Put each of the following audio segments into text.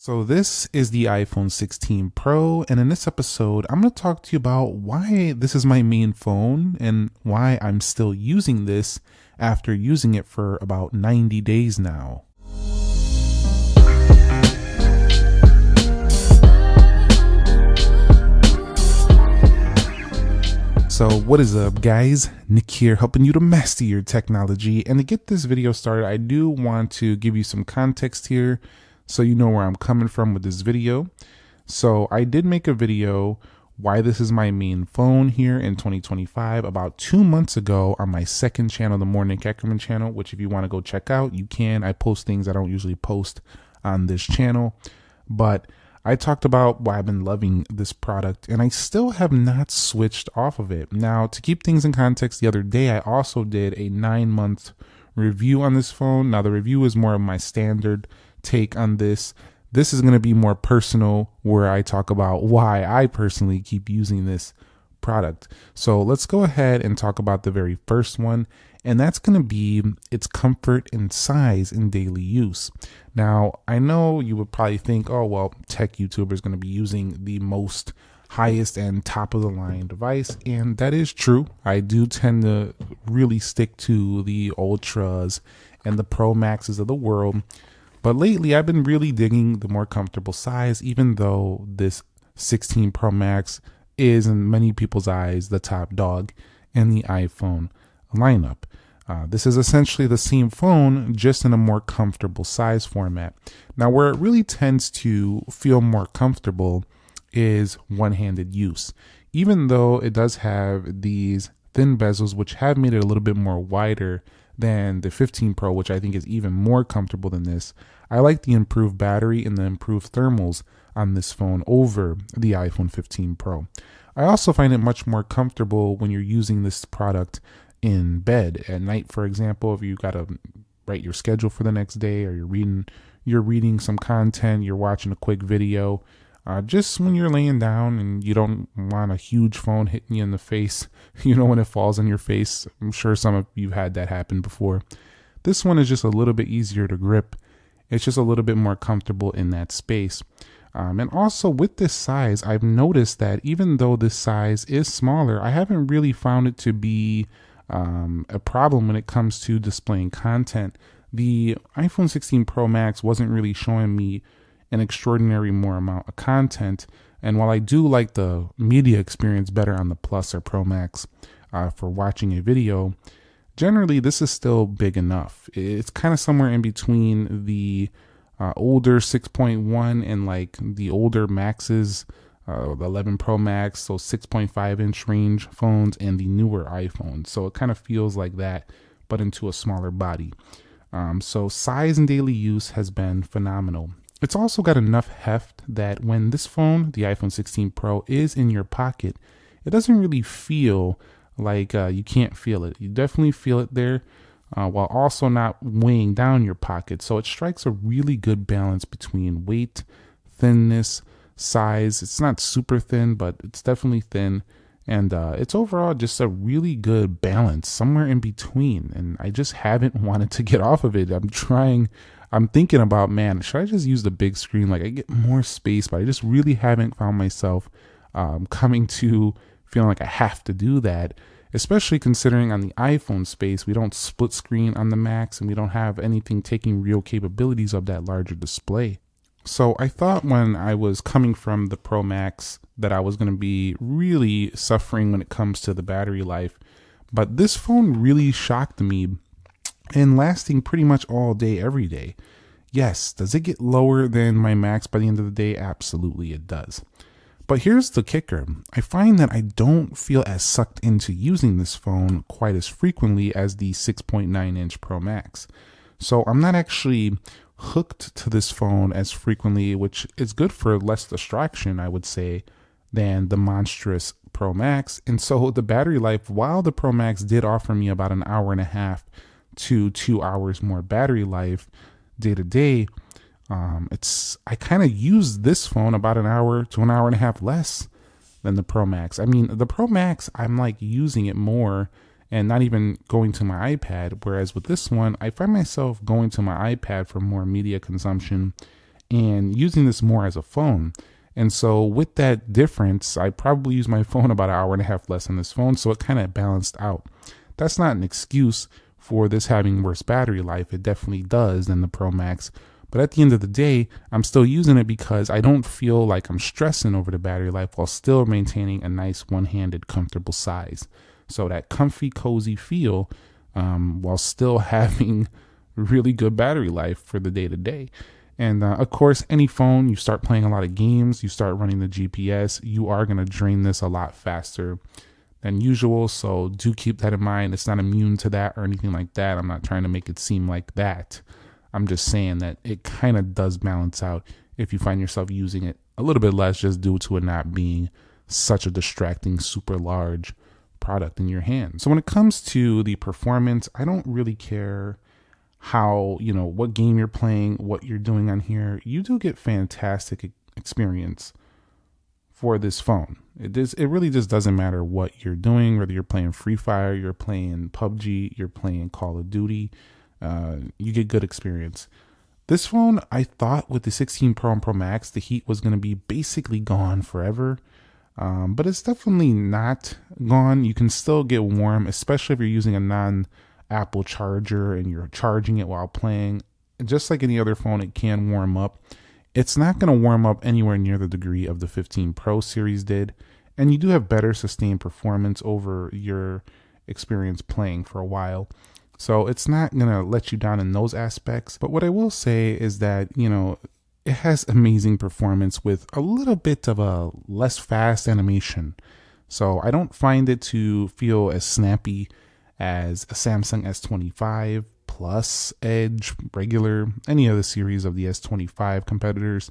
So this is the iPhone 16 Pro, and in this episode, I'm going to talk to you about why this is my main phone and why I'm still using this after using it for about 90 days now. So what is up, guys? Nick here, helping you to master your technology. And to get this video started, I do want to give you some context here so you know where I'm coming from with this video. So I did make a video why this is my main phone here in 2025 about 2 months ago on my second channel, the Morning Ackerman channel, which if you want to go check out, you can. I post things I don't usually post on this channel, but I talked about why I've been loving this product and I still have not switched off of it. Now, to keep things in context, the other day I also did a 9-month review on this phone. Now, the review is more of my standard take on this. This is going to be more personal, where I talk about why I personally keep using this product. So let's go ahead and talk about the very first one, and that's going to be its comfort and size in daily use. Now, I know you would probably think, oh, well, tech YouTuber is going to be using the most highest and top of the line device, and that is true. I do tend to really stick to the Ultras and the Pro Maxes of the world. But lately, I've been really digging the more comfortable size, even though this 16 Pro Max is, in many people's eyes, the top dog in the iPhone lineup. This is essentially the same phone, just in a more comfortable size format. Now, where it really tends to feel more comfortable is one-handed use. Even though it does have these thin bezels, which have made it a little bit more wider than the 15 Pro, which I think is even more comfortable than this. I like the improved battery and the improved thermals on this phone over the iPhone 15 Pro. I also find it much more comfortable when you're using this product in bed at night. For example, if you got to write your schedule for the next day, or you're reading some content, you're watching a quick video, just when you're laying down and you don't want a huge phone hitting you in the face, when it falls on your face. I'm sure some of you had that happen before. This one is just a little bit easier to grip. It's just a little bit more comfortable in that space. And also with this size, I've noticed that even though this size is smaller, I haven't really found it to be a problem when it comes to displaying content. The iPhone 16 Pro Max wasn't really showing me an extraordinary more amount of content. And while I do like the media experience better on the Plus or Pro Max for watching a video, generally this is still big enough. It's kind of somewhere in between the older 6.1 and like the older Maxes, the 11 Pro Max, so 6.5 inch range phones, and the newer iPhones. So it kind of feels like that, but into a smaller body. So size and daily use has been phenomenal. It's also got enough heft that when this phone, the iPhone 16 Pro, is in your pocket, it doesn't really feel like you can't feel it. You definitely feel it there, while also not weighing down your pocket. So it strikes a really good balance between weight, thinness, size. It's not super thin, but it's definitely thin. And it's overall just a really good balance, somewhere in between. And I just haven't wanted to get off of it. I'm thinking about, man, should I just use the big screen? Like, I get more space, but I just really haven't found myself coming to feeling like I have to do that, especially considering on the iPhone space, we don't split screen on the Max and we don't have anything taking real capabilities of that larger display. So I thought when I was coming from the Pro Max that I was going to be really suffering when it comes to the battery life, but this phone really shocked me and lasting pretty much all day, every day. Yes, does it get lower than my Max by the end of the day? Absolutely it does. But here's the kicker. I find that I don't feel as sucked into using this phone quite as frequently as the 6.9 inch Pro Max. So I'm not actually hooked to this phone as frequently, which is good for less distraction, I would say, than the monstrous Pro Max. And so the battery life, while the Pro Max did offer me about an hour and a half to 2 hours more battery life day to day, I kind of use this phone about an hour to an hour and a half less than the Pro Max. I mean, the Pro Max, I'm like using it more and not even going to my iPad. Whereas with this one, I find myself going to my iPad for more media consumption and using this more as a phone. And so with that difference, I probably use my phone about an hour and a half less on this phone. So it kind of balanced out. That's not an excuse for this having worse battery life. It definitely does than the Pro Max. But at the end of the day, I'm still using it because I don't feel like I'm stressing over the battery life while still maintaining a nice one-handed comfortable size. So that comfy, cozy feel while still having really good battery life for the day-to-day. And of course, any phone, you start playing a lot of games, you start running the GPS, you are going to drain this a lot faster than usual. So do keep that in mind. It's not immune to that or anything like that. I'm not trying to make it seem like that. I'm just saying that it kind of does balance out if you find yourself using it a little bit less just due to it not being such a distracting, super large product in your hand. So when it comes to the performance, I don't really care how, what game you're playing, what you're doing on here. You do get fantastic experience for this phone. It really just doesn't matter what you're doing, whether you're playing Free Fire, you're playing PUBG, you're playing Call of Duty. You get good experience. This phone, I thought with the 16 Pro and Pro Max, the heat was going to be basically gone forever. But it's definitely not gone. You can still get warm, especially if you're using a non-Apple charger and you're charging it while playing. Just like any other phone, it can warm up. It's not going to warm up anywhere near the degree of the 15 Pro series did. And you do have better sustained performance over your experience playing for a while. So it's not going to let you down in those aspects. But what I will say is that, it has amazing performance with a little bit of a less fast animation. So I don't find it to feel as snappy as a Samsung S25 Plus, Edge, regular, any other series of the S25 competitors.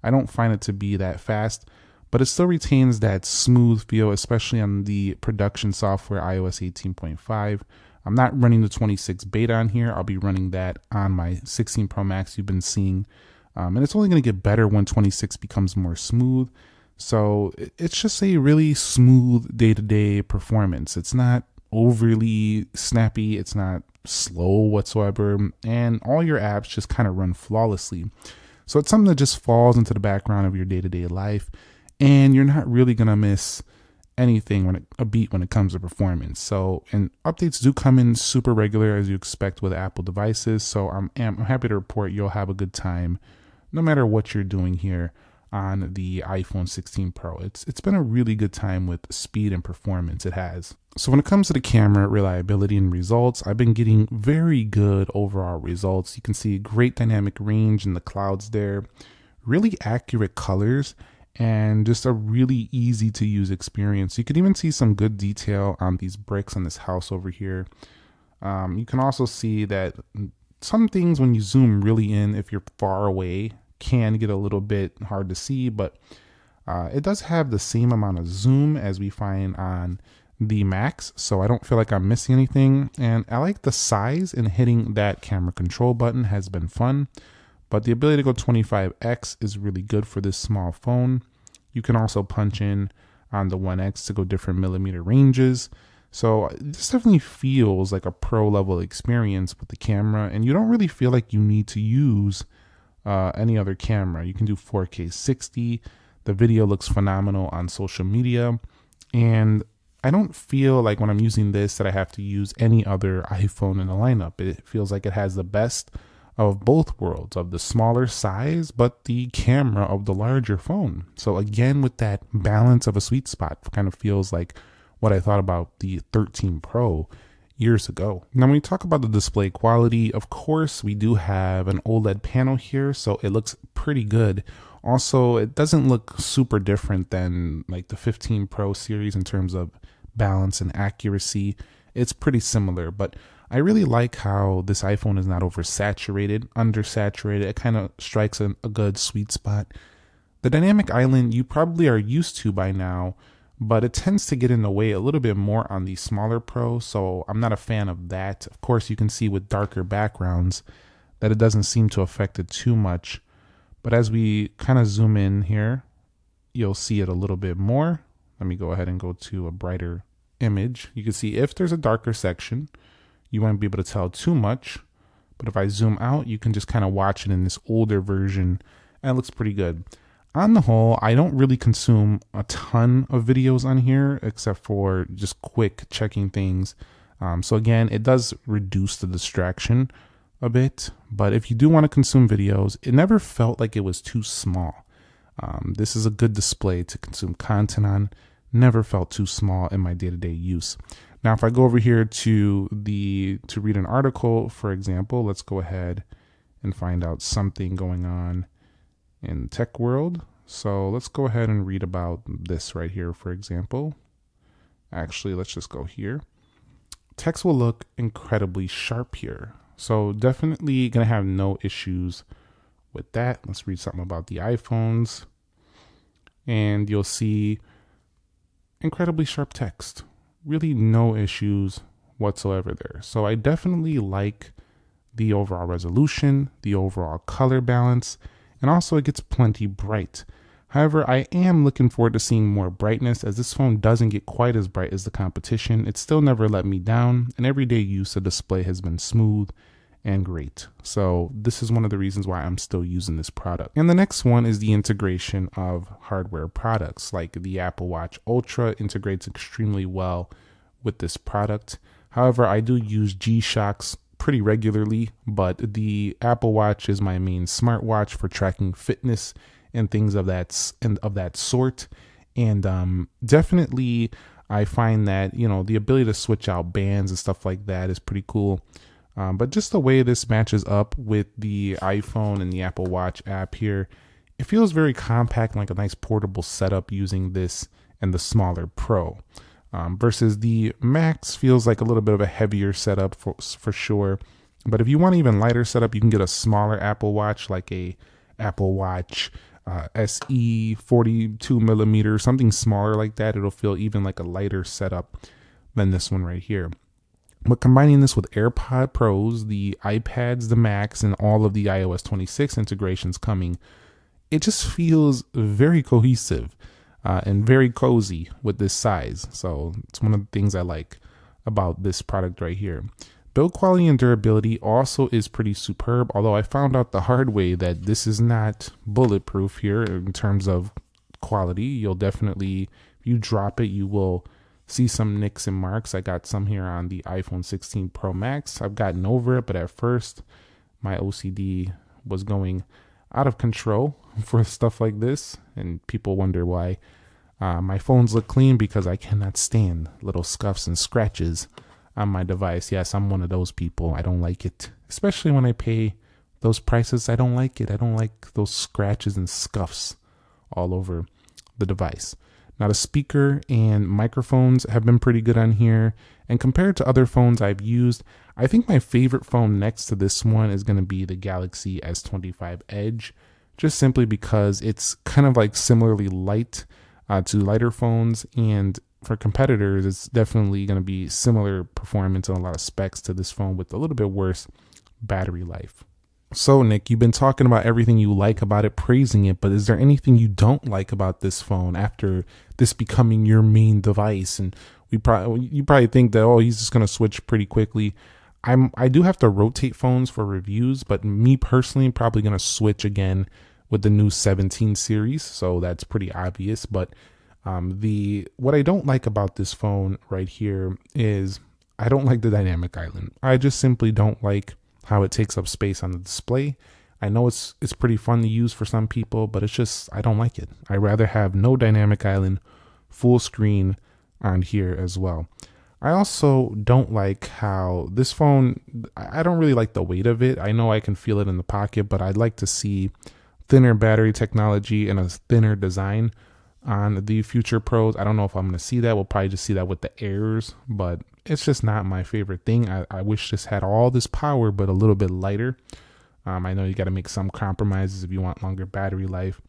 I don't find it to be that fast, but it still retains that smooth feel, especially on the production software iOS 18.5. I'm not running the 26 beta on here. I'll be running that on my 16 Pro Max you've been seeing. And it's only going to get better when 26 becomes more smooth. So it's just a really smooth day-to-day performance. It's not overly snappy. It's not slow whatsoever. And all your apps just kind of run flawlessly. So it's something that just falls into the background of your day-to-day life. And you're not really going to miss anything a beat when it comes to performance. So, and updates do come in super regular as you expect with Apple devices. So I'm happy to report you'll have a good time no matter what you're doing here on the iPhone 16 Pro. It's been a really good time with speed and performance. It has. So when it comes to the camera reliability and results, I've been getting very good overall results. You can see great dynamic range in the clouds there, really accurate colors, and just a really easy to use experience. You can even see some good detail on these bricks on this house over here. You can also see that some things when you zoom really in, if you're far away, can get a little bit hard to see, but it does have the same amount of zoom as we find on the Max, so I don't feel like I'm missing anything. And I like the size, and hitting that camera control button has been fun. But the ability to go 25x is really good for this small phone. You can also punch in on the 1x to go different millimeter ranges. So this definitely feels like a pro level experience with the camera, and you don't really feel like you need to use any other camera. You can do 4K 60. The video looks phenomenal on social media. And I don't feel like when I'm using this that I have to use any other iPhone in the lineup. It feels like it has the best of both worlds, of the smaller size, but the camera of the larger phone. So again, with that balance of a sweet spot, kind of feels like what I thought about the 13 Pro years ago. Now, when we talk about the display quality, of course, we do have an OLED panel here, so it looks pretty good. Also, it doesn't look super different than like the 15 Pro series in terms of balance and accuracy. It's pretty similar, but I really like how this iPhone is not oversaturated, undersaturated. It kind of strikes a good sweet spot. The dynamic island you probably are used to by now, but it tends to get in the way a little bit more on the smaller Pro, so I'm not a fan of that. Of course, you can see with darker backgrounds that it doesn't seem to affect it too much. But as we kind of zoom in here, you'll see it a little bit more. Let me go ahead and go to a brighter image. You can see if there's a darker section, you won't be able to tell too much. But if I zoom out, you can just kind of watch it in this older version and it looks pretty good. On the whole, I don't really consume a ton of videos on here except for just quick checking things. So again, it does reduce the distraction a bit, but if you do want to consume videos, it never felt like it was too small. This is a good display to consume content on. Never felt too small in my day-to-day use. Now, if I go over here to read an article, for example, let's go ahead and find out something going on in the tech world. So let's go ahead and read about this right here, for example. Actually, let's just go here. Text will look incredibly sharp here. So definitely gonna have no issues with that. Let's read something about the iPhones. And you'll see incredibly sharp text. Really no issues whatsoever there. So I definitely like the overall resolution, the overall color balance, and also it gets plenty bright. However, I am looking forward to seeing more brightness, as this phone doesn't get quite as bright as the competition. It still never let me down. In everyday use, the display has been smooth and great. So this is one of the reasons why I'm still using this product. And the next one is the integration of hardware products. Like the Apple Watch Ultra integrates extremely well with this product. However, I do use G-Shocks pretty regularly, but the Apple Watch is my main smartwatch for tracking fitness and things of that sort. And definitely I find that, you know, the ability to switch out bands and stuff like that is pretty cool. But just the way this matches up with the iPhone and the Apple Watch app here, it feels very compact, like a nice portable setup using this and the smaller Pro. Versus the Max feels like a little bit of a heavier setup for sure. But if you want an even lighter setup, you can get a smaller Apple Watch, like a Apple Watch SE 42 millimeter, something smaller like that. It'll feel even like a lighter setup than this one right here. But combining this with AirPod Pros, the iPads, the Macs, and all of the iOS 26 integrations coming, it just feels very cohesive and very cozy with this size. So it's one of the things I like about this product right here. Build quality and durability also is pretty superb, although I found out the hard way that this is not bulletproof here in terms of quality. You'll definitely, if you drop it, you will see some nicks and marks. I got some here on the iPhone 16 Pro Max. I've gotten over it, but at first my OCD was going out of control for stuff like this, and people wonder why my phones look clean, because I cannot stand little scuffs and scratches on my device. Yes, I'm one of those people. I don't like it, especially when I pay those prices. I don't like it. I don't like those scratches and scuffs all over the device. Now, the speaker and microphones have been pretty good on here. And compared to other phones I've used, I think my favorite phone next to this one is going to be the Galaxy S25 Edge, just simply because it's kind of like similarly light to lighter phones. And for competitors, it's definitely going to be similar performance and a lot of specs to this phone with a little bit worse battery life. So, Nick, you've been talking about everything you like about it, praising it, but is there anything you don't like about this phone after this becoming your main device? And you probably think that, oh, he's just going to switch pretty quickly. I do have to rotate phones for reviews, but me personally, probably going to switch again with the new 17 series. So that's pretty obvious. But what I don't like about this phone right here is I don't like the dynamic island. I just simply don't like how it takes up space on the display. I know it's pretty fun to use for some people, but it's just, I don't like it. I'd rather have no dynamic island, full screen on here as well. I also don't like how this phone, I don't really like the weight of it. I know I can feel it in the pocket, but I'd like to see thinner battery technology and a thinner design on the future Pros. I don't know if I'm going to see that. We'll probably just see that with the Airs, but it's just not my favorite thing. I wish this had all this power, but a little bit lighter. I know you got to make some compromises if you want longer battery life,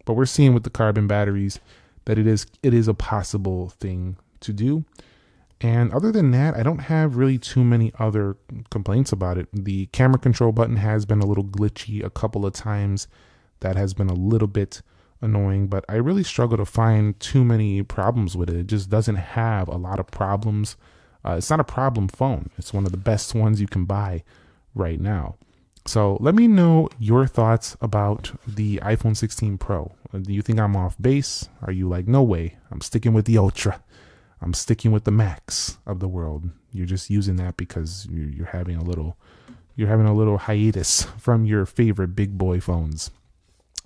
but we're seeing with the carbon batteries that it is a possible thing to do. And other than that, I don't have really too many other complaints about it. The camera control button has been a little glitchy a couple of times. That has been a little bit annoying, but I really struggle to find too many problems with it. It just doesn't have a lot of problems. It's not a problem phone. It's one of the best ones you can buy right now. So let me know your thoughts about the iPhone 16 Pro. Do you think I'm off base? Are you like, no way, I'm sticking with the Ultra, I'm sticking with the Max of the world? You're just using that because you're having a little hiatus from your favorite big boy phones.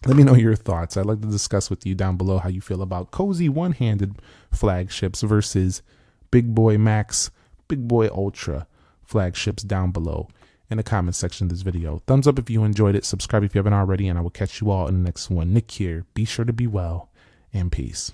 Let me know your thoughts. I'd like to discuss with you down below how you feel about cozy one-handed flagships versus big boy Max, big boy Ultra flagships down below in the comment section of this video. Thumbs up if you enjoyed it. Subscribe if you haven't already, and I will catch you all in the next one. Nick here. Be sure to be well, and peace.